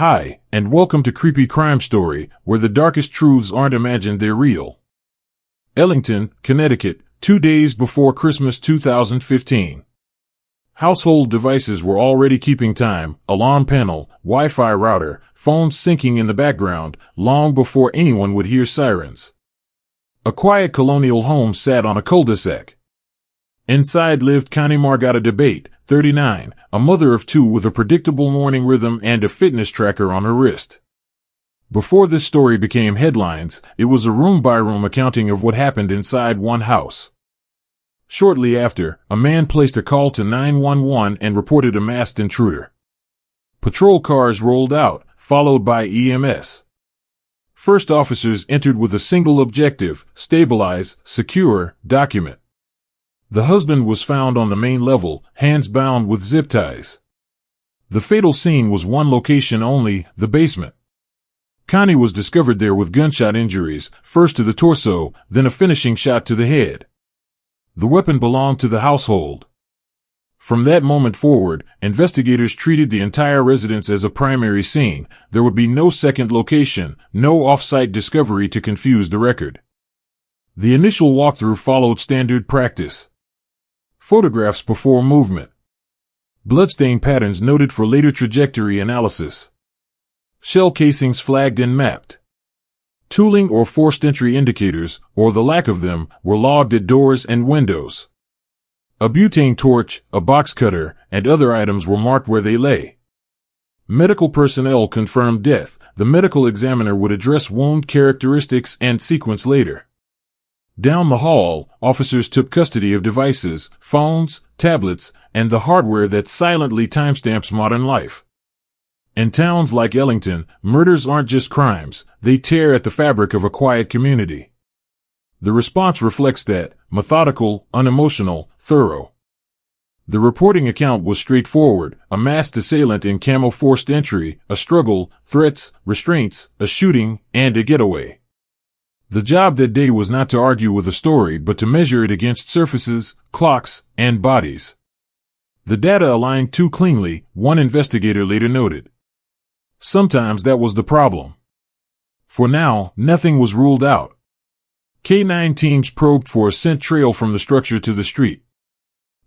Hi, and welcome to Creepy Crime Story, where the darkest truths aren't imagined, they're real. Ellington, Connecticut, 2 days before Christmas 2015. Household devices were already keeping time: alarm panel, Wi-Fi router, phones syncing in the background, long before anyone would hear sirens. A quiet colonial home sat on a cul-de-sac. Inside lived Connie Margata Debate, 39, a mother of two with a predictable morning rhythm and a fitness tracker on her wrist. Before this story became headlines, it was a room-by-room accounting of what happened inside one house. Shortly after, a man placed a call to 911 and reported a masked intruder. Patrol cars rolled out, followed by EMS. First officers entered with a single objective: stabilize, secure, document. The husband was found on the main level, hands bound with zip ties. The fatal scene was one location only: the basement. Connie was discovered there with gunshot injuries, first to the torso, then a finishing shot to the head. The weapon belonged to the household. From that moment forward, investigators treated the entire residence as a primary scene. There would be no second location, no off-site discovery to confuse the record. The initial walkthrough followed standard practice. Photographs before movement. Bloodstain patterns noted for later trajectory analysis. Shell casings flagged and mapped. Tooling or forced entry indicators, or the lack of them, were logged at doors and windows. A butane torch, a box cutter, and other items were marked where they lay. Medical personnel confirmed death. The medical examiner would address wound characteristics and sequence later. Down the hall, officers took custody of devices, phones, tablets, and the hardware that silently timestamps modern life. In towns like Ellington, murders aren't just crimes, they tear at the fabric of a quiet community. The response reflects that: methodical, unemotional, thorough. The reporting account was straightforward: a masked assailant in camo, forced entry, a struggle, threats, restraints, a shooting, and a getaway. The job that day was not to argue with a story, but to measure it against surfaces, clocks, and bodies. The data aligned too cleanly, one investigator later noted. Sometimes that was the problem. For now, nothing was ruled out. K9 teams probed for a scent trail from the structure to the street.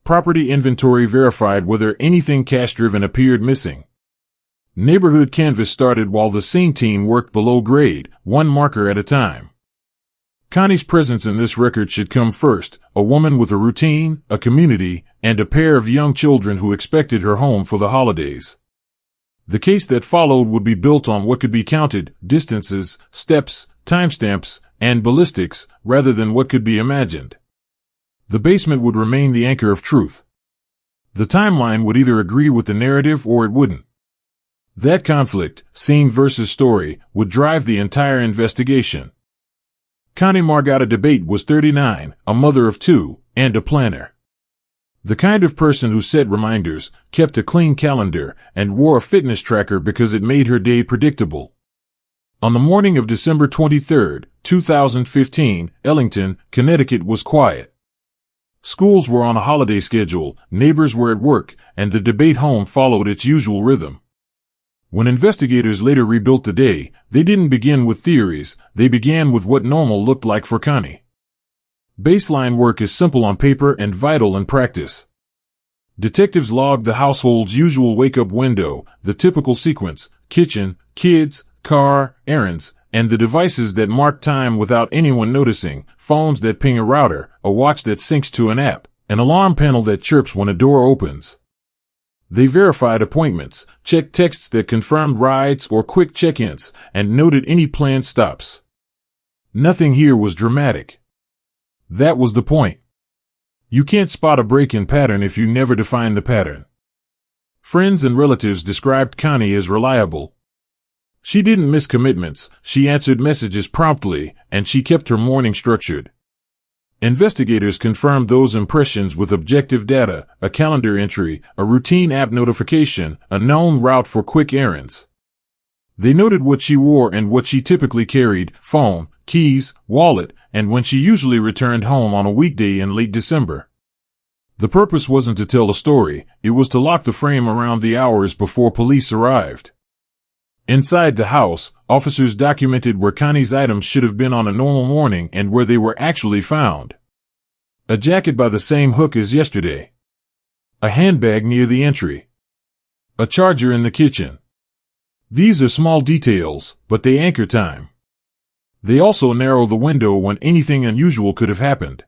Property inventory verified whether anything cash-driven appeared missing. Neighborhood canvass started while the scene team worked below grade, one marker at a time. Connie's presence in this record should come first: a woman with a routine, a community, and a pair of young children who expected her home for the holidays. The case that followed would be built on what could be counted: distances, steps, timestamps, and ballistics, rather than what could be imagined. The basement would remain the anchor of truth. The timeline would either agree with the narrative or it wouldn't. That conflict, scene versus story, would drive the entire investigation. Connie Margata Debate was 39, a mother of two, and a planner. The kind of person who set reminders, kept a clean calendar, and wore a fitness tracker because it made her day predictable. On the morning of December 23, 2015, Ellington, Connecticut was quiet. Schools were on a holiday schedule, neighbors were at work, and the Debate home followed its usual rhythm. When investigators later rebuilt the day, they didn't begin with theories, they began with what normal looked like for Connie. Baseline work is simple on paper and vital in practice. Detectives logged the household's usual wake-up window, the typical sequence: kitchen, kids, car, errands, and the devices that mark time without anyone noticing: phones that ping a router, a watch that syncs to an app, an alarm panel that chirps when a door opens. They verified appointments, checked texts that confirmed rides or quick check-ins, and noted any planned stops. Nothing here was dramatic. That was the point. You can't spot a break-in pattern if you never define the pattern. Friends and relatives described Connie as reliable. She didn't miss commitments, she answered messages promptly, and she kept her morning structured. Investigators confirmed those impressions with objective data: a calendar entry, a routine app notification, a known route for quick errands. They noted what she wore and what she typically carried: phone, keys, wallet, and when she usually returned home on a weekday in late December. The purpose wasn't to tell a story, it was to lock the frame around the hours before police arrived. Inside the house, officers documented where Connie's items should have been on a normal morning and where they were actually found. A jacket by the same hook as yesterday. A handbag near the entry. A charger in the kitchen. These are small details, but they anchor time. They also narrow the window when anything unusual could have happened.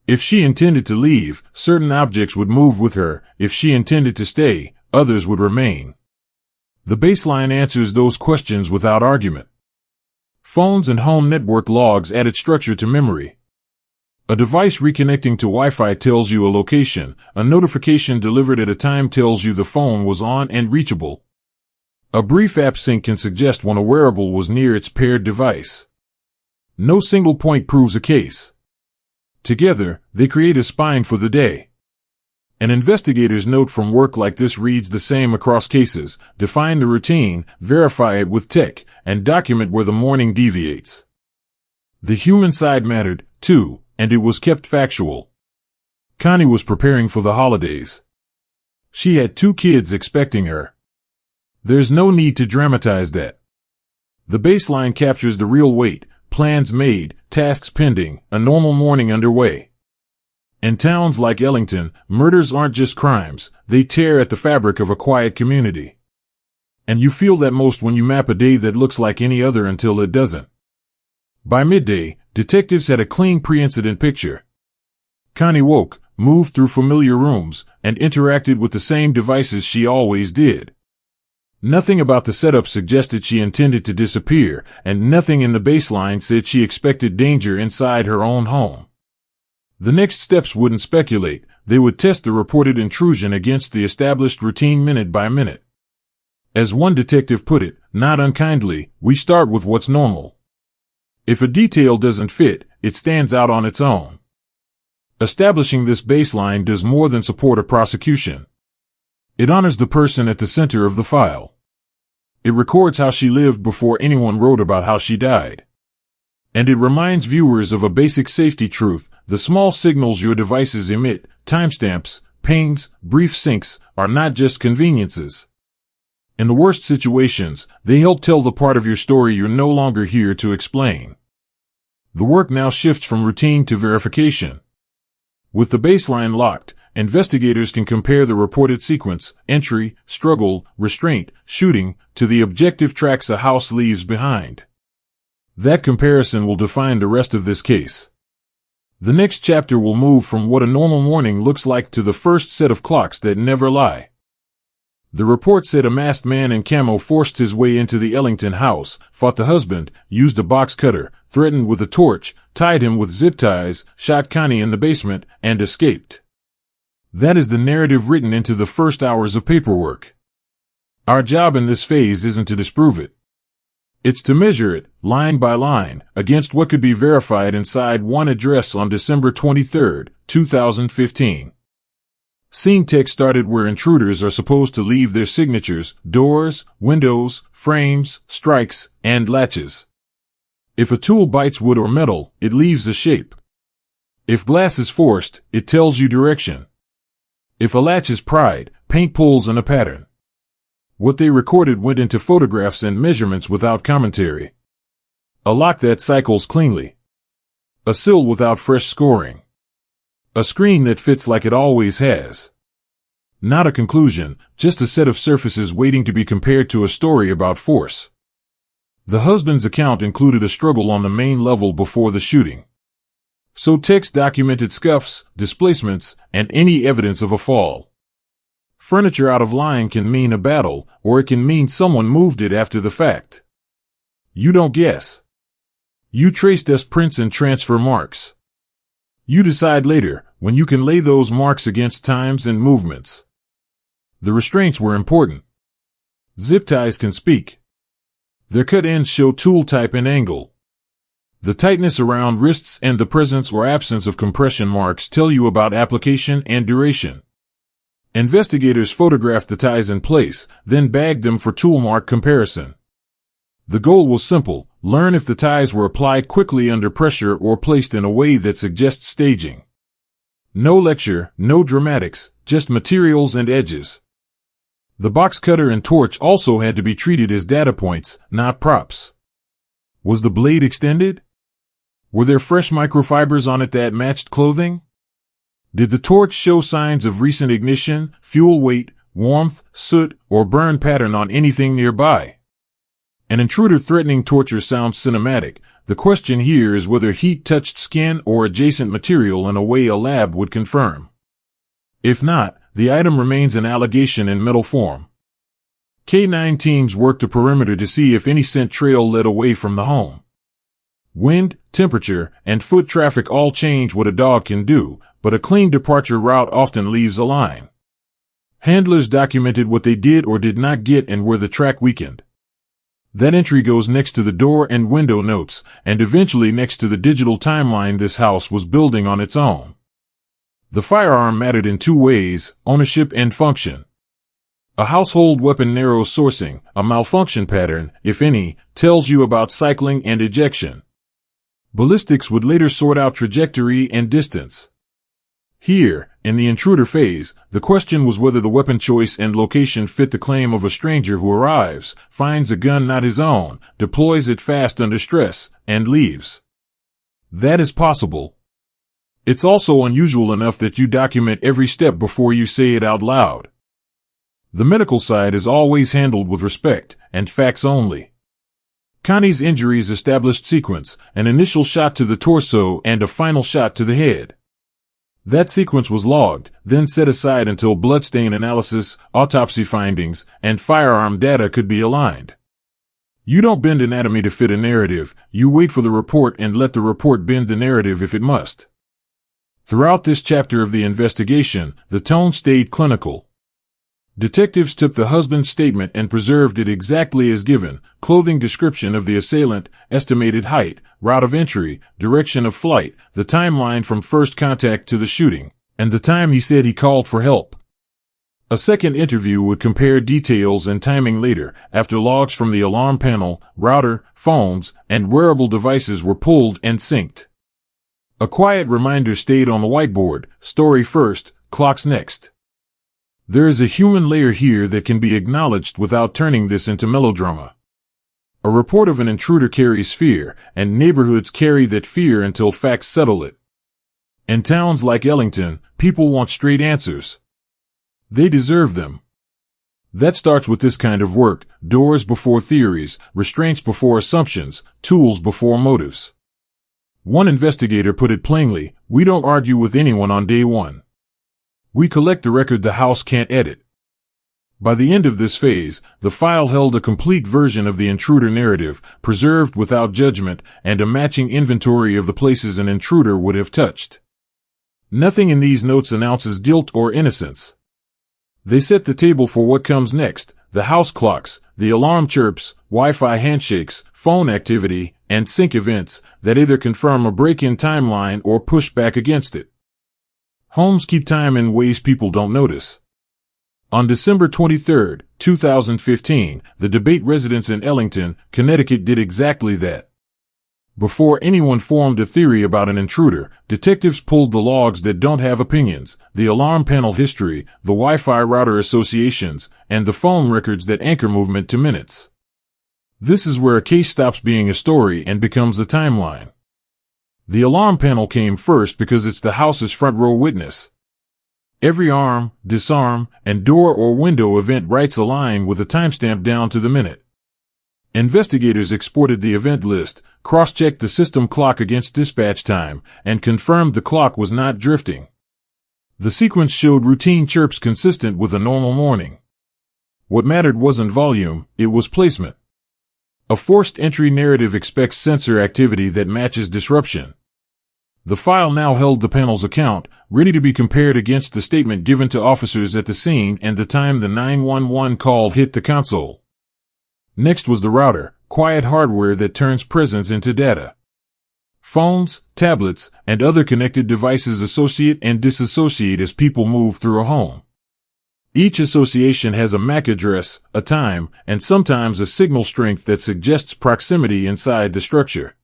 If she intended to leave, certain objects would move with her. If she intended to stay, others would remain. The baseline answers those questions without argument. Phones and home network logs added structure to memory. A device reconnecting to Wi-Fi tells you a location. A notification delivered at a time tells you the phone was on and reachable. A brief app sync can suggest when a wearable was near its paired device. No single point proves a case. Together, they create a spine for the day. An investigator's note from work like this reads the same across cases. Define the routine, verify it with tech, and document where the morning deviates. The human side mattered, too, and it was kept factual. Connie was preparing for the holidays. She had 2 kids expecting her. There's no need to dramatize that. The baseline captures the real weight, plans made, tasks pending, a normal morning underway. In towns like Ellington, murders aren't just crimes, they tear at the fabric of a quiet community. And you feel that most when you map a day that looks like any other until it doesn't. By midday, detectives had a clean pre-incident picture. Connie woke, moved through familiar rooms, and interacted with the same devices she always did. Nothing about the setup suggested she intended to disappear, and nothing in the baseline said she expected danger inside her own home. The next steps wouldn't speculate, they would test the reported intrusion against the established routine minute by minute. As one detective put it, not unkindly, we start with what's normal. If a detail doesn't fit, it stands out on its own. Establishing this baseline does more than support a prosecution. It honors the person at the center of the file. It records how she lived before anyone wrote about how she died. And it reminds viewers of a basic safety truth: the small signals your devices emit, timestamps, pings, brief syncs, are not just conveniences. In the worst situations, they help tell the part of your story you're no longer here to explain. The work now shifts from routine to verification. With the baseline locked, investigators can compare the reported sequence, entry, struggle, restraint, shooting, to the objective tracks a house leaves behind. That comparison will define the rest of this case. The next chapter will move from what a normal morning looks like to the first set of clocks that never lie. The report said a masked man in camo forced his way into the Ellington house, fought the husband, used a box cutter, threatened with a torch, tied him with zip ties, shot Connie in the basement, and escaped. That is the narrative written into the first hours of paperwork. Our job in this phase isn't to disprove it. It's to measure it, line by line, against what could be verified inside one address on December 23, 2015. Scene tech started where intruders are supposed to leave their signatures: doors, windows, frames, strikes, and latches. If a tool bites wood or metal, it leaves a shape. If glass is forced, it tells you direction. If a latch is pried, paint pulls in a pattern. What they recorded went into photographs and measurements without commentary. A lock that cycles cleanly. A sill without fresh scoring. A screen that fits like it always has. Not a conclusion, just a set of surfaces waiting to be compared to a story about force. The husband's account included a struggle on the main level before the shooting. So text documented scuffs, displacements, and any evidence of a fall. Furniture out of line can mean a battle, or it can mean someone moved it after the fact. You don't guess. You trace dust prints and transfer marks. You decide later, when you can lay those marks against times and movements. The restraints were important. Zip ties can speak. Their cut ends show tool type and angle. The tightness around wrists and the presence or absence of compression marks tell you about application and duration. Investigators photographed the ties in place, then bagged them for tool mark comparison. The goal was simple: learn if the ties were applied quickly under pressure or placed in a way that suggests staging. No lecture, no dramatics, just materials and edges. The box cutter and torch also had to be treated as data points, not props. Was the blade extended? Were there fresh microfibers on it that matched clothing? Did the torch show signs of recent ignition, fuel weight, warmth, soot, or burn pattern on anything nearby? An intruder threatening torture sounds cinematic. The question here is whether heat touched skin or adjacent material in a way a lab would confirm. If not, the item remains an allegation in metal form. K9 teams worked the perimeter to see if any scent trail led away from the home. Wind, temperature, and foot traffic all change what a dog can do, but a clean departure route often leaves a line. Handlers documented what they did or did not get and where the track weakened. That entry goes next to the door and window notes, and eventually next to the digital timeline this house was building on its own. The firearm mattered in two ways: ownership and function. A household weapon narrows sourcing. A malfunction pattern, if any, tells you about cycling and ejection. Ballistics would later sort out trajectory and distance. Here, in the intruder phase, the question was whether the weapon choice and location fit the claim of a stranger who arrives, finds a gun not his own, deploys it fast under stress, and leaves. That is possible. It's also unusual enough that you document every step before you say it out loud. The medical side is always handled with respect, and facts only. Connie's injuries established sequence: an initial shot to the torso and a final shot to the head. That sequence was logged, then set aside until bloodstain analysis, autopsy findings, and firearm data could be aligned. You don't bend anatomy to fit a narrative, you wait for the report and let the report bend the narrative if it must. Throughout this chapter of the investigation, the tone stayed clinical. Detectives took the husband's statement and preserved it exactly as given: clothing description of the assailant, estimated height, route of entry, direction of flight, the timeline from first contact to the shooting, and the time he said he called for help. A second interview would compare details and timing later, after logs from the alarm panel, router, phones, and wearable devices were pulled and synced. A quiet reminder stayed on the whiteboard: story first, clocks next. There is a human layer here that can be acknowledged without turning this into melodrama. A report of an intruder carries fear, and neighborhoods carry that fear until facts settle it. In towns like Ellington, people want straight answers. They deserve them. That starts with this kind of work: doors before theories, restraints before assumptions, tools before motives. One investigator put it plainly: we don't argue with anyone on day one. We collect the record the house can't edit. By the end of this phase, the file held a complete version of the intruder narrative, preserved without judgment, and a matching inventory of the places an intruder would have touched. Nothing in these notes announces guilt or innocence. They set the table for what comes next: the house clocks, the alarm chirps, Wi-Fi handshakes, phone activity, and sync events that either confirm a break-in timeline or push back against it. Homes keep time in ways people don't notice. On December 23, 2015, the debate residents in Ellington, Connecticut did exactly that. Before anyone formed a theory about an intruder, detectives pulled the logs that don't have opinions, the alarm panel history, the Wi-Fi router associations, and the phone records that anchor movement to minutes. This is where a case stops being a story and becomes a timeline. The alarm panel came first because it's the house's front row witness. Every arm, disarm, and door or window event writes a line with a timestamp down to the minute. Investigators exported the event list, cross-checked the system clock against dispatch time, and confirmed the clock was not drifting. The sequence showed routine chirps consistent with a normal morning. What mattered wasn't volume, it was placement. A forced entry narrative expects sensor activity that matches disruption. The file now held the panel's account, ready to be compared against the statement given to officers at the scene and the time the 911 call hit the console. Next was the router, quiet hardware that turns presence into data. Phones, tablets, and other connected devices associate and disassociate as people move through a home. Each association has a MAC address, a time, and sometimes a signal strength that suggests proximity inside the structure.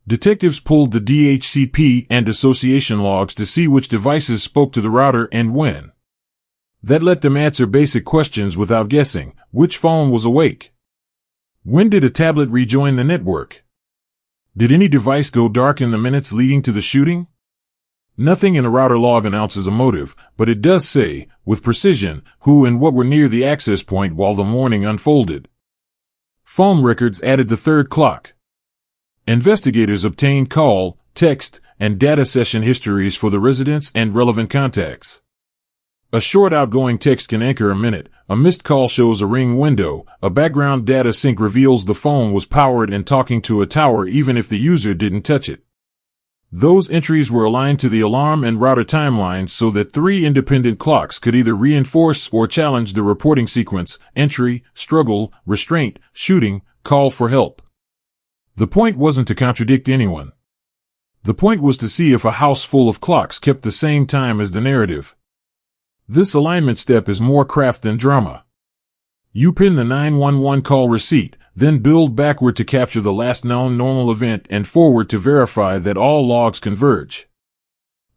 Detectives pulled the DHCP and association logs to see which devices spoke to the router and when. That let them answer basic questions without guessing. Which phone was awake? When did a tablet rejoin the network? Did any device go dark in the minutes leading to the shooting? Nothing in a router log announces a motive, but it does say, with precision, who and what were near the access point while the morning unfolded. Phone records added the third clock. Investigators obtained call, text, and data session histories for the residents and relevant contacts. A short outgoing text can anchor a minute, a missed call shows a ring window, a background data sync reveals the phone was powered and talking to a tower even if the user didn't touch it. Those entries were aligned to the alarm and router timelines so that 3 independent clocks could either reinforce or challenge the reporting sequence: entry, struggle, restraint, shooting, call for help. The point wasn't to contradict anyone. The point was to see if a house full of clocks kept the same time as the narrative. This alignment step is more craft than drama. You pin the 911 call receipt, then build backward to capture the last known normal event and forward to verify that all logs converge.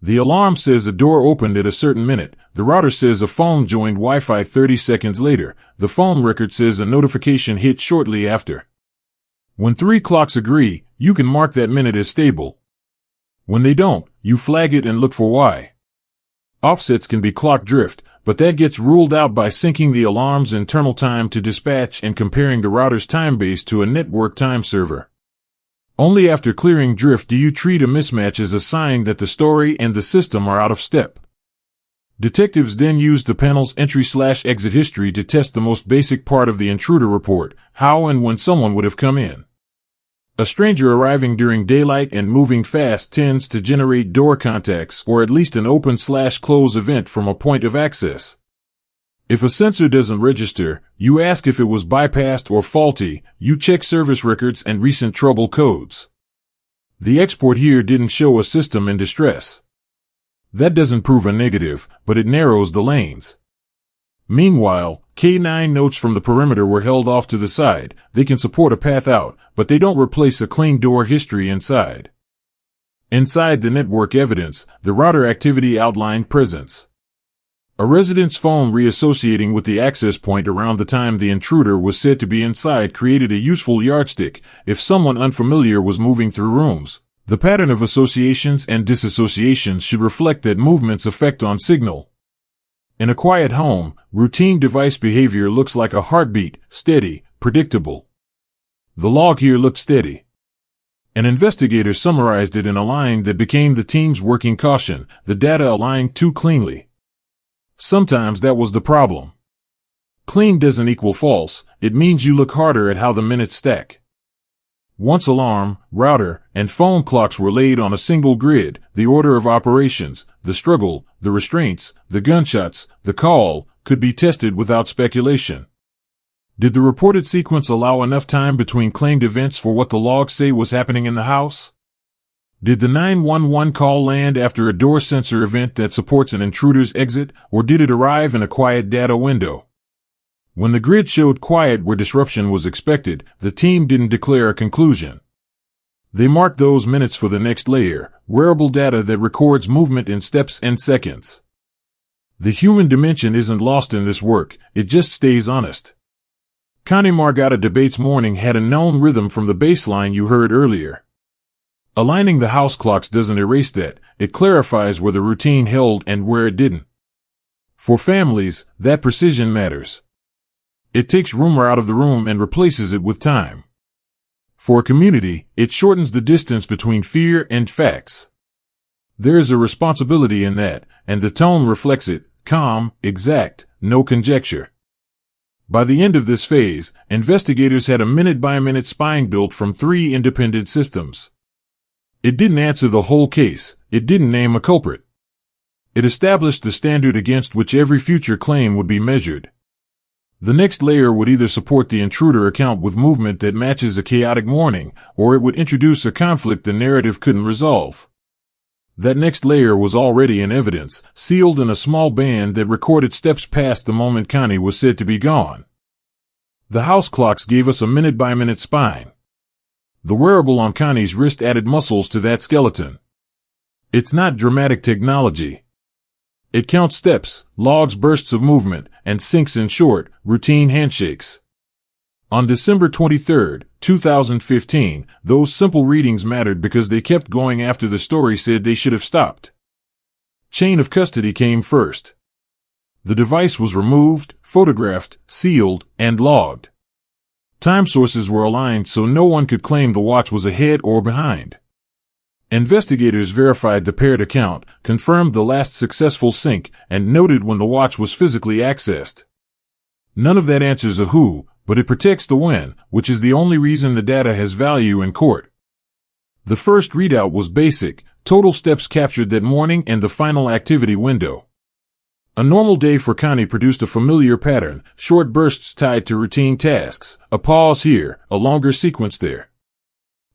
The alarm says a door opened at a certain minute, the router says a phone joined Wi-Fi 30 seconds later, the phone record says a notification hit shortly after. When 3 clocks agree, you can mark that minute as stable. When they don't, you flag it and look for why. Offsets can be clock drift, but that gets ruled out by syncing the alarm's internal time to dispatch and comparing the router's time base to a network time server. Only after clearing drift do you treat a mismatch as a sign that the story and the system are out of step. Detectives then use the panel's entry/exit history to test the most basic part of the intruder report: how and when someone would have come in. A stranger arriving during daylight and moving fast tends to generate door contacts or at least an open/close event from a point of access. If a sensor doesn't register, you ask if it was bypassed or faulty, you check service records and recent trouble codes. The export here didn't show a system in distress. That doesn't prove a negative, but it narrows the lanes. Meanwhile, K9 notes from the perimeter were held off to the side. They can support a path out, but they don't replace a clean door history inside. Inside the network evidence, the router activity outlined presence. A resident's phone reassociating with the access point around the time the intruder was said to be inside created a useful yardstick if someone unfamiliar was moving through rooms. The pattern of associations and disassociations should reflect that movement's effect on signal. In a quiet home, routine device behavior looks like a heartbeat, steady, predictable. The log here looked steady. An investigator summarized it in a line that became the team's working caution: the data aligned too cleanly. Sometimes that was the problem. Clean doesn't equal false, it means you look harder at how the minutes stack. Once alarm, router, and phone clocks were laid on a single grid, the order of operations, the struggle, the restraints, the gunshots, the call, could be tested without speculation. Did the reported sequence allow enough time between claimed events for what the logs say was happening in the house? Did the 911 call land after a door sensor event that supports an intruder's exit, or did it arrive in a quiet data window? When the grid showed quiet where disruption was expected, the team didn't declare a conclusion. They marked those minutes for the next layer, wearable data that records movement in steps and seconds. The human dimension isn't lost in this work, it just stays honest. Connie Margata debates morning had a known rhythm from the baseline you heard earlier. Aligning the house clocks doesn't erase that, it clarifies where the routine held and where it didn't. For families, that precision matters. It takes rumor out of the room and replaces it with time. For a community, it shortens the distance between fear and facts. There is a responsibility in that, and the tone reflects it: calm, exact, no conjecture. By the end of this phase, investigators had a minute-by-minute spine built from 3 independent systems. It didn't answer the whole case, it didn't name a culprit. It established the standard against which every future claim would be measured. The next layer would either support the intruder account with movement that matches a chaotic morning, or it would introduce a conflict the narrative couldn't resolve. That next layer was already in evidence, sealed in a small band that recorded steps past the moment Connie was said to be gone. The house clocks gave us a minute-by-minute spine. The wearable on Connie's wrist added muscles to that skeleton. It's not dramatic technology. It counts steps, logs bursts of movement, and sinks in short, routine handshakes. On December 23, 2015, those simple readings mattered because they kept going after the story said they should have stopped. Chain of custody came first. The device was removed, photographed, sealed, and logged. Time sources were aligned so no one could claim the watch was ahead or behind. Investigators verified the paired account, confirmed the last successful sync, and noted when the watch was physically accessed. None of that answers a who, but it protects the when, which is the only reason the data has value in court. The first readout was basic, total steps captured that morning and the final activity window. A normal day for Connie produced a familiar pattern, short bursts tied to routine tasks, a pause here, a longer sequence there.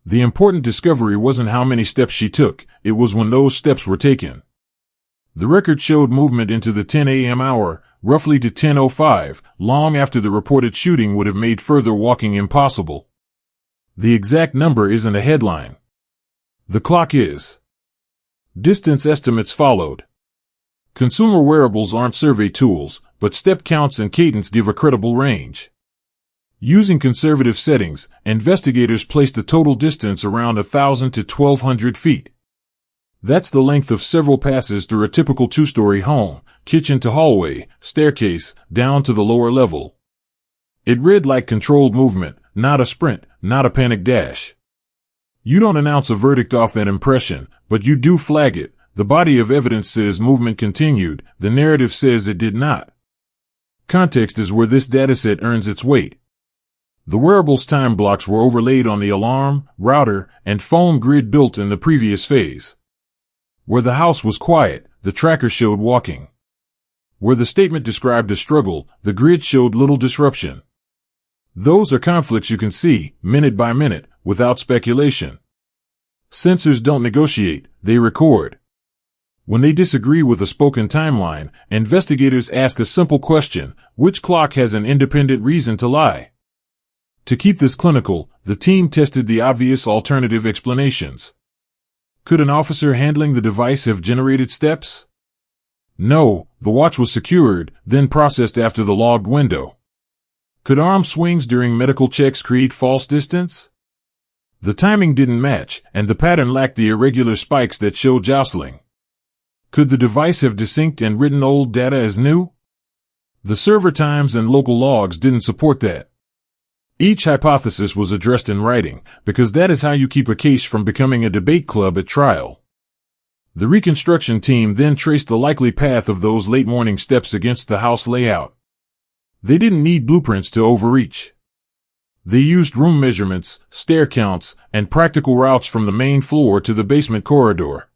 The important discovery wasn't how many steps she took, it was when those steps were taken. The record showed movement into the 10 a.m. hour, roughly to 10:05, long after the reported shooting would have made further walking impossible. The exact number isn't a headline. The clock is. Distance estimates followed. Consumer wearables aren't survey tools, but step counts and cadence give a credible range. Using conservative settings, investigators placed the total distance around 1,000 to 1,200 feet. That's the length of several passes through a typical two-story home, kitchen to hallway, staircase, down to the lower level. It read like controlled movement, not a sprint, not a panic dash. You don't announce a verdict off that impression, but you do flag it. The body of evidence says movement continued, the narrative says it did not. Context is where this dataset earns its weight. The wearable's time blocks were overlaid on the alarm, router, and phone grid built in the previous phase. Where the house was quiet, the tracker showed walking. Where the statement described a struggle, the grid showed little disruption. Those are conflicts you can see, minute by minute, without speculation. Sensors don't negotiate, they record. When they disagree with a spoken timeline, investigators ask a simple question: which clock has an independent reason to lie? To keep this clinical, the team tested the obvious alternative explanations. Could an officer handling the device have generated steps? No, the watch was secured, then processed after the logged window. Could arm swings during medical checks create false distance? The timing didn't match, and the pattern lacked the irregular spikes that show jostling. Could the device have desynced and written old data as new? The server times and local logs didn't support that. Each hypothesis was addressed in writing, because that is how you keep a case from becoming a debate club at trial. The reconstruction team then traced the likely path of those late morning steps against the house layout. They didn't need blueprints to overreach. They used room measurements, stair counts, and practical routes from the main floor to the basement corridor.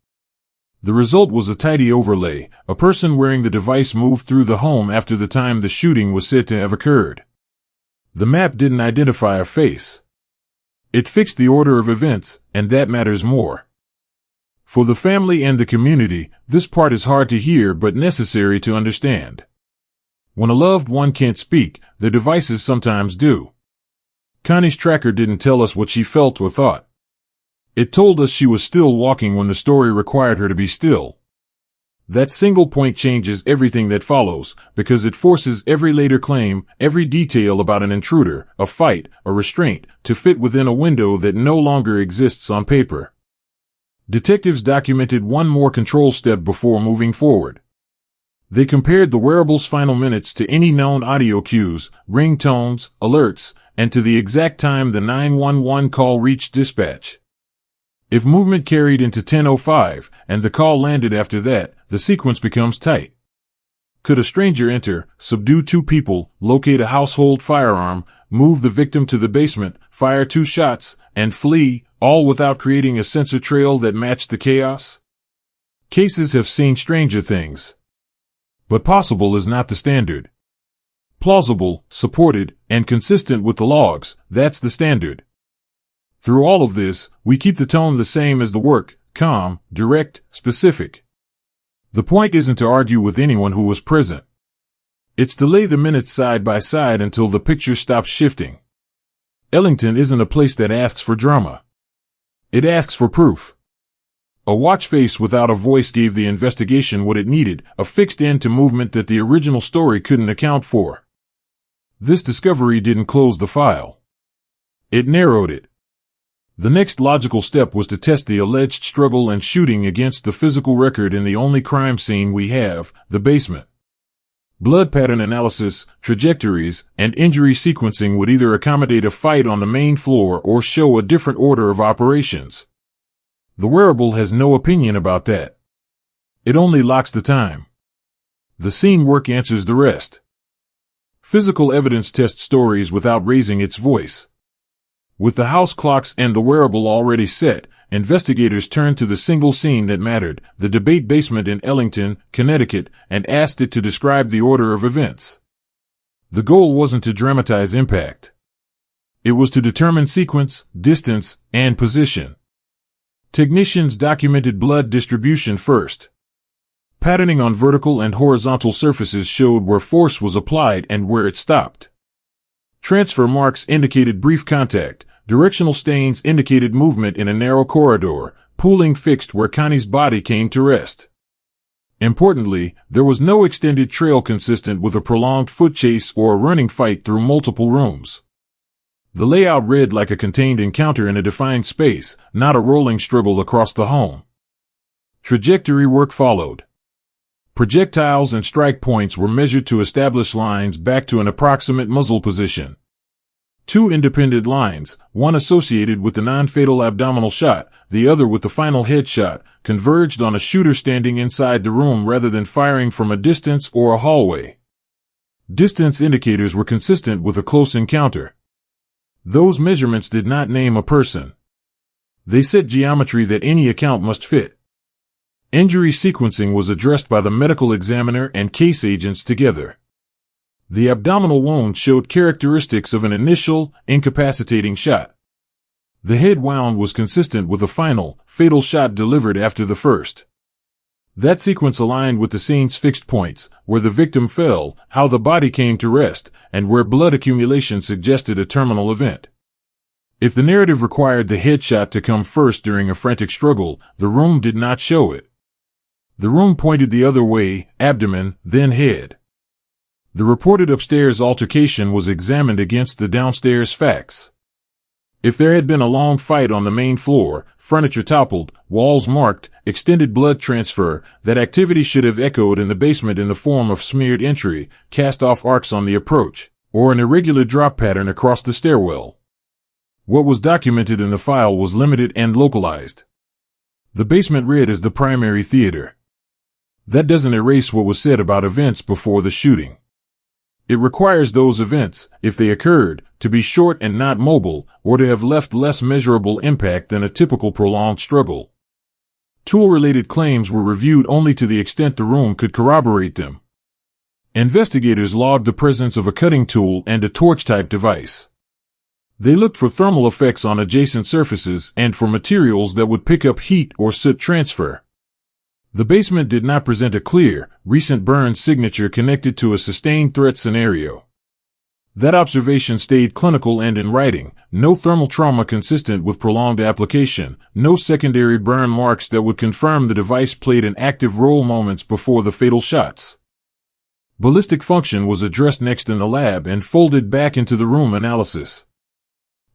The result was a tidy overlay. A person wearing the device moved through the home after the time the shooting was said to have occurred. The map didn't identify a face. It fixed the order of events, and that matters more. For the family and the community, this part is hard to hear but necessary to understand. When a loved one can't speak, their devices sometimes do. Connie's tracker didn't tell us what she felt or thought. It told us she was still walking when the story required her to be still. That single point changes everything that follows, because it forces every later claim, every detail about an intruder, a fight, a restraint, to fit within a window that no longer exists on paper. Detectives documented one more control step before moving forward. They compared the wearable's final minutes to any known audio cues, ringtones, alerts, and to the exact time the 911 call reached dispatch. If movement carried into 10:05, and the call landed after that, the sequence becomes tight. Could a stranger enter, subdue two people, locate a household firearm, move the victim to the basement, fire 2 shots, and flee, all without creating a sensor trail that matched the chaos? Cases have seen stranger things. But possible is not the standard. Plausible, supported, and consistent with the logs, that's the standard. Through all of this, we keep the tone the same as the work: calm, direct, specific. The point isn't to argue with anyone who was present. It's to lay the minutes side by side until the picture stops shifting. Ellington isn't a place that asks for drama. It asks for proof. A watch face without a voice gave the investigation what it needed, a fixed end to movement that the original story couldn't account for. This discovery didn't close the file. It narrowed it. The next logical step was to test the alleged struggle and shooting against the physical record in the only crime scene we have, the basement. Blood pattern analysis, trajectories, and injury sequencing would either accommodate a fight on the main floor or show a different order of operations. The Wearable has no opinion about that. It only locks the time. The scene work answers the rest. Physical evidence tests stories without raising its voice. With the house clocks and the Wearable already set, investigators turned to the single scene that mattered, the debate basement in Ellington, Connecticut, and asked it to describe the order of events. The goal wasn't to dramatize impact. It was to determine sequence, distance, and position. Technicians documented blood distribution first. Patterning on vertical and horizontal surfaces showed where force was applied and where it stopped. Transfer marks indicated brief contact, directional stains indicated movement in a narrow corridor, pooling fixed where Connie's body came to rest. Importantly, there was no extended trail consistent with a prolonged foot chase or a running fight through multiple rooms. The layout read like a contained encounter in a defined space, not a rolling struggle across the home. Trajectory work followed. Projectiles and strike points were measured to establish lines back to an approximate muzzle position. Two independent lines, one associated with the non-fatal abdominal shot, the other with the final headshot, converged on a shooter standing inside the room rather than firing from a distance or a hallway. Distance indicators were consistent with a close encounter. Those measurements did not name a person. They set geometry that any account must fit. Injury sequencing was addressed by the medical examiner and case agents together. The abdominal wound showed characteristics of an initial, incapacitating shot. The head wound was consistent with a final, fatal shot delivered after the first. That sequence aligned with the scene's fixed points, where the victim fell, how the body came to rest, and where blood accumulation suggested a terminal event. If the narrative required the headshot to come first during a frantic struggle, the room did not show it. The room pointed the other way, abdomen, then head. The reported upstairs altercation was examined against the downstairs facts. If there had been a long fight on the main floor, furniture toppled, walls marked, extended blood transfer, that activity should have echoed in the basement in the form of smeared entry, cast-off arcs on the approach, or an irregular drop pattern across the stairwell. What was documented in the file was limited and localized. The basement read as the primary theater. That doesn't erase what was said about events before the shooting. It requires those events, if they occurred, to be short and not mobile, or to have left less measurable impact than a typical prolonged struggle. Tool-related claims were reviewed only to the extent the room could corroborate them. Investigators logged the presence of a cutting tool and a torch-type device. They looked for thermal effects on adjacent surfaces and for materials that would pick up heat or soot transfer. The basement did not present a clear, recent burn signature connected to a sustained threat scenario. That observation stayed clinical and in writing, no thermal trauma consistent with prolonged application, no secondary burn marks that would confirm the device played an active role moments before the fatal shots. Ballistic function was addressed next in the lab and folded back into the room analysis.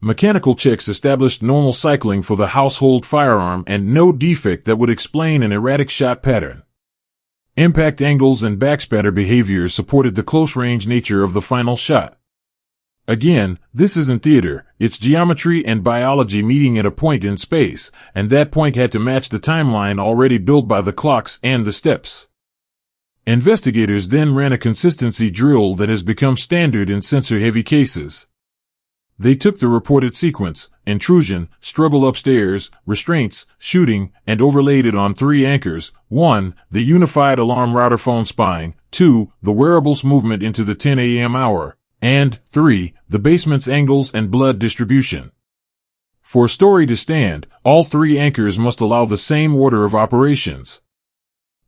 Mechanical checks established normal cycling for the household firearm and no defect that would explain an erratic shot pattern. Impact angles and backspatter behavior supported the close-range nature of the final shot. Again, this isn't theater, it's geometry and biology meeting at a point in space, and that point had to match the timeline already built by the clocks and the steps. Investigators then ran a consistency drill that has become standard in sensor-heavy cases. They took the reported sequence, intrusion, struggle upstairs, restraints, shooting, and overlaid it on 3 anchors: 1, the unified alarm router phone spine, 2, the Wearable's movement into the 10 a.m. hour, and 3, the basement's angles and blood distribution. For a story to stand, all 3 anchors must allow the same order of operations.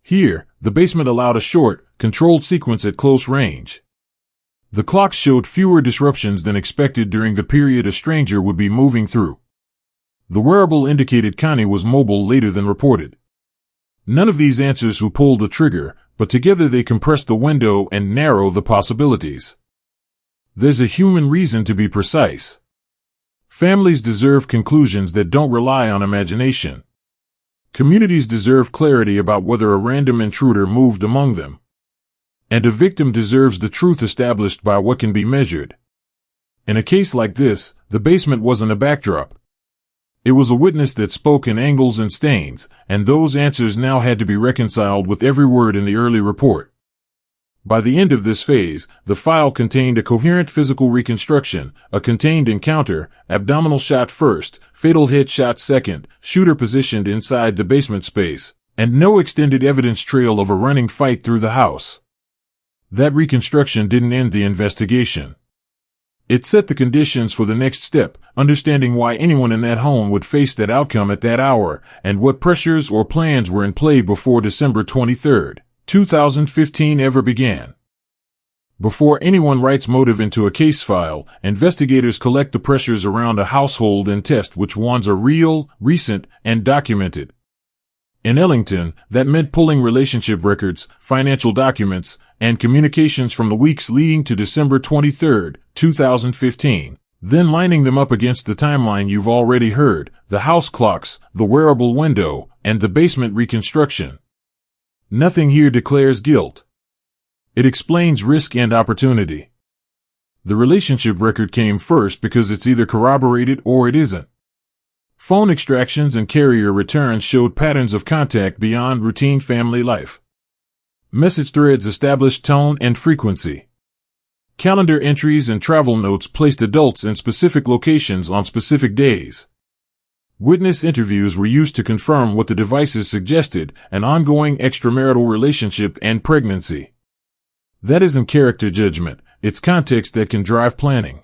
Here, the basement allowed a short, controlled sequence at close range. The clocks showed fewer disruptions than expected during the period a stranger would be moving through. The wearable indicated Connie was mobile later than reported. None of these answers who pulled the trigger, but together they compress the window and narrow the possibilities. There's a human reason to be precise. Families deserve conclusions that don't rely on imagination. Communities deserve clarity about whether a random intruder moved among them. And a victim deserves the truth established by what can be measured. In a case like this, the basement wasn't a backdrop. It was a witness that spoke in angles and stains, and those answers now had to be reconciled with every word in the early report. By the end of this phase, the file contained a coherent physical reconstruction, a contained encounter, abdominal shot first, fatal hit shot second, shooter positioned inside the basement space, and no extended evidence trail of a running fight through the house. That reconstruction didn't end the investigation. It set the conditions for the next step, understanding why anyone in that home would face that outcome at that hour, and what pressures or plans were in play before December 23, 2015 ever began. Before anyone writes motive into a case file, investigators collect the pressures around a household and test which ones are real, recent, and documented. In Ellington, that meant pulling relationship records, financial documents, and communications from the weeks leading to December 23, 2015, then lining them up against the timeline you've already heard, the house clocks, the wearable window, and the basement reconstruction. Nothing here declares guilt. It explains risk and opportunity. The relationship record came first because it's either corroborated or it isn't. Phone extractions and carrier returns showed patterns of contact beyond routine family life. Message threads established tone and frequency. Calendar entries and travel notes placed adults in specific locations on specific days. Witness interviews were used to confirm what the devices suggested, an ongoing extramarital relationship and pregnancy. That isn't character judgment, it's context that can drive planning.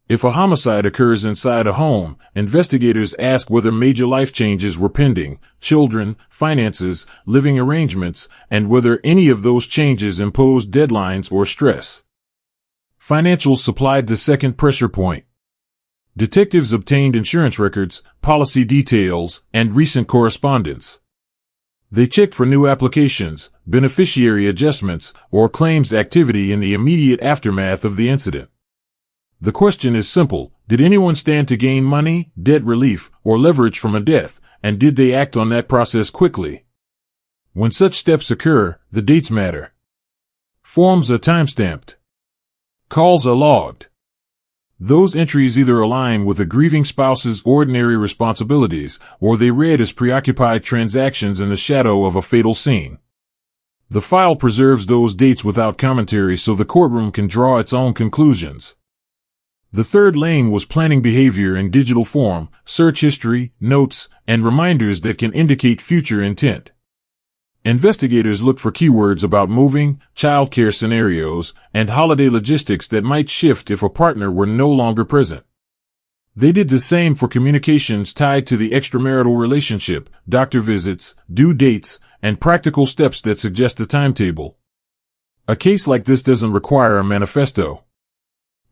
If a homicide occurs inside a home, investigators ask whether major life changes were pending, children, finances, living arrangements, and whether any of those changes imposed deadlines or stress. Financials supplied the second pressure point. Detectives obtained insurance records, policy details, and recent correspondence. They checked for new applications, beneficiary adjustments, or claims activity in the immediate aftermath of the incident. The question is simple: did anyone stand to gain money, debt relief, or leverage from a death, and did they act on that process quickly? When such steps occur, the dates matter. Forms are timestamped. Calls are logged. Those entries either align with a grieving spouse's ordinary responsibilities, or they read as preoccupied transactions in the shadow of a fatal scene. The file preserves those dates without commentary so the courtroom can draw its own conclusions. The third lane was planning behavior in digital form, search history, notes, and reminders that can indicate future intent. Investigators looked for keywords about moving, childcare scenarios, and holiday logistics that might shift if a partner were no longer present. They did the same for communications tied to the extramarital relationship, doctor visits, due dates, and practical steps that suggest a timetable. A case like this doesn't require a manifesto.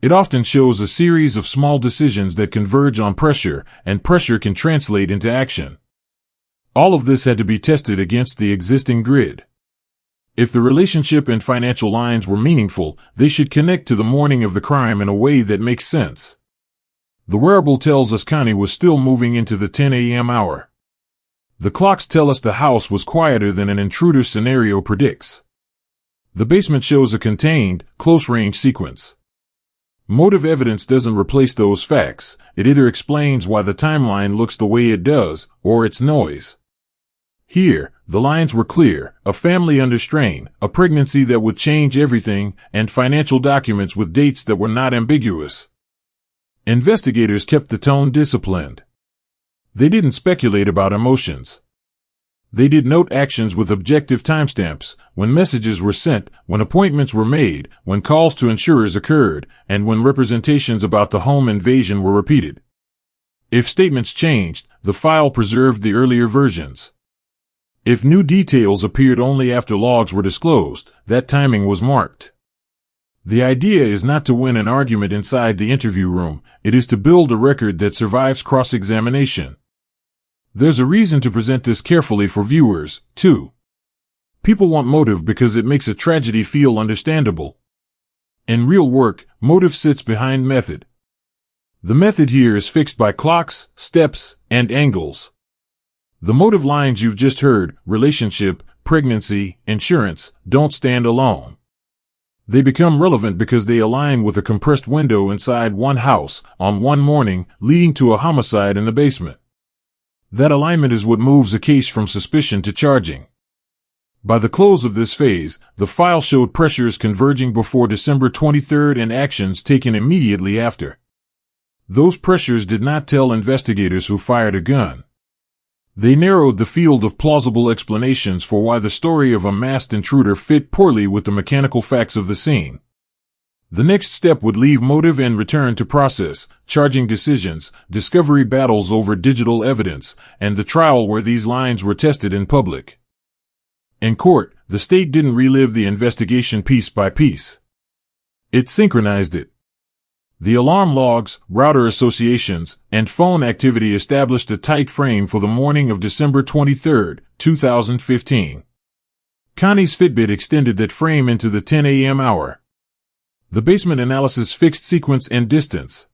It often shows a series of small decisions that converge on pressure, and pressure can translate into action. All of this had to be tested against the existing grid. If the relationship and financial lines were meaningful, they should connect to the morning of the crime in a way that makes sense. The wearable tells us Connie was still moving into the 10 a.m. hour. The clocks tell us the house was quieter than an intruder scenario predicts. The basement shows a contained, close-range sequence. Motive evidence doesn't replace those facts. It either explains why the timeline looks the way it does, or it's noise. Here, the lines were clear: a family under strain, a pregnancy that would change everything, and financial documents with dates that were not ambiguous. Investigators kept the tone disciplined. They didn't speculate about emotions. They did note actions with objective timestamps: when messages were sent, when appointments were made, when calls to insurers occurred, and when representations about the home invasion were repeated. If statements changed, the file preserved the earlier versions. If new details appeared only after logs were disclosed, that timing was marked. The idea is not to win an argument inside the interview room, it is to build a record that survives cross-examination. There's a reason to present this carefully for viewers, too. People want motive because it makes a tragedy feel understandable. In real work, motive sits behind method. The method here is fixed by clocks, steps, and angles. The motive lines you've just heard, relationship, pregnancy, insurance, don't stand alone. They become relevant because they align with a compressed window inside one house, on one morning, leading to a homicide in the basement. That alignment is what moves a case from suspicion to charging. By the close of this phase, the file showed pressures converging before December 23rd and actions taken immediately after. Those pressures did not tell investigators who fired a gun. They narrowed the field of plausible explanations for why the story of a masked intruder fit poorly with the mechanical facts of the scene. The next step would leave motive and return to process, charging decisions, discovery battles over digital evidence, and the trial where these lines were tested in public. In court, the state didn't relive the investigation piece by piece. It synchronized it. The alarm logs, router associations, and phone activity established a tight frame for the morning of December 23, 2015. Connie's Fitbit extended that frame into the 10 a.m. hour. The basement analysis fixed sequence and distance.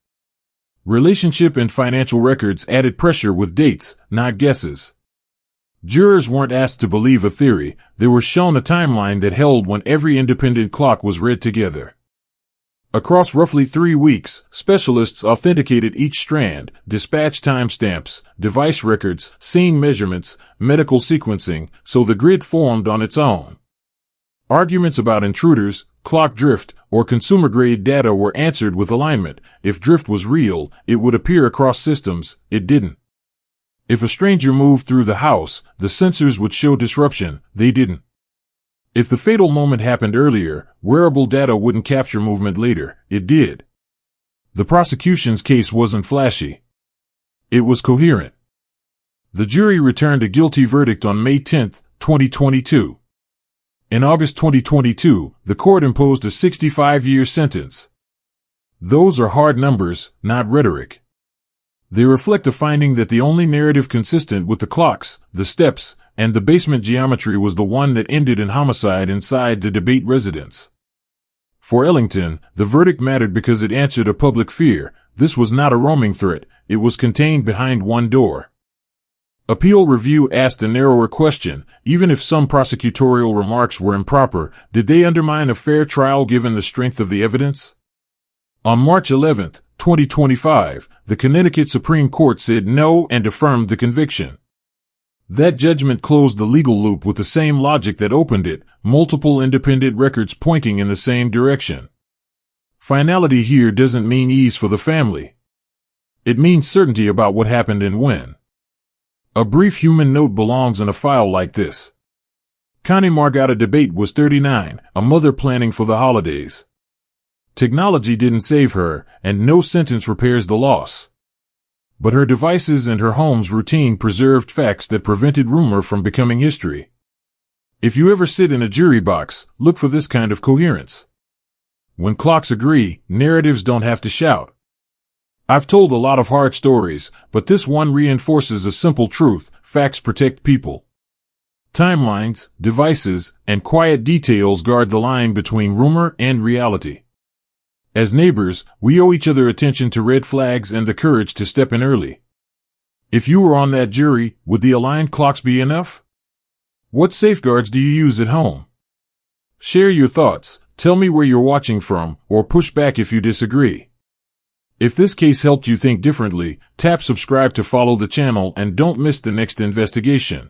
Relationship and financial records added pressure with dates, not guesses. Jurors weren't asked to believe a theory, they were shown a timeline that held when every independent clock was read together. Across roughly 3 weeks, specialists authenticated each strand, dispatch timestamps, device records, scene measurements, medical sequencing, so the grid formed on its own. Arguments about intruders, clock drift, or consumer-grade data were answered with alignment. If drift was real, it would appear across systems. It didn't. If a stranger moved through the house, the sensors would show disruption. They didn't. If the fatal moment happened earlier, wearable data wouldn't capture movement later. It did. The prosecution's case wasn't flashy. It was coherent. The jury returned a guilty verdict on May 10, 2022. In August 2022, the court imposed a 65-year sentence. Those are hard numbers, not rhetoric. They reflect a finding that the only narrative consistent with the clocks, the steps, and the basement geometry was the one that ended in homicide inside the debate residence. For Ellington, the verdict mattered because it answered a public fear. This was not a roaming threat, it was contained behind one door. Appeal review asked a narrower question. Even if some prosecutorial remarks were improper, did they undermine a fair trial given the strength of the evidence? On March 11, 2025, the Connecticut Supreme Court said no and affirmed the conviction. That judgment closed the legal loop with the same logic that opened it, multiple independent records pointing in the same direction. Finality here doesn't mean ease for the family. It means certainty about what happened and when. A brief human note belongs in a file like this. Connie Margata Debate was 39, a mother planning for the holidays. Technology didn't save her, and no sentence repairs the loss. But her devices and her home's routine preserved facts that prevented rumor from becoming history. If you ever sit in a jury box, look for this kind of coherence. When clocks agree, narratives don't have to shout. I've told a lot of hard stories, but this one reinforces a simple truth: facts protect people. Timelines, devices, and quiet details guard the line between rumor and reality. As neighbors, we owe each other attention to red flags and the courage to step in early. If you were on that jury, would the aligned clocks be enough? What safeguards do you use at home? Share your thoughts, tell me where you're watching from, or push back if you disagree. If this case helped you think differently, tap subscribe to follow the channel and don't miss the next investigation.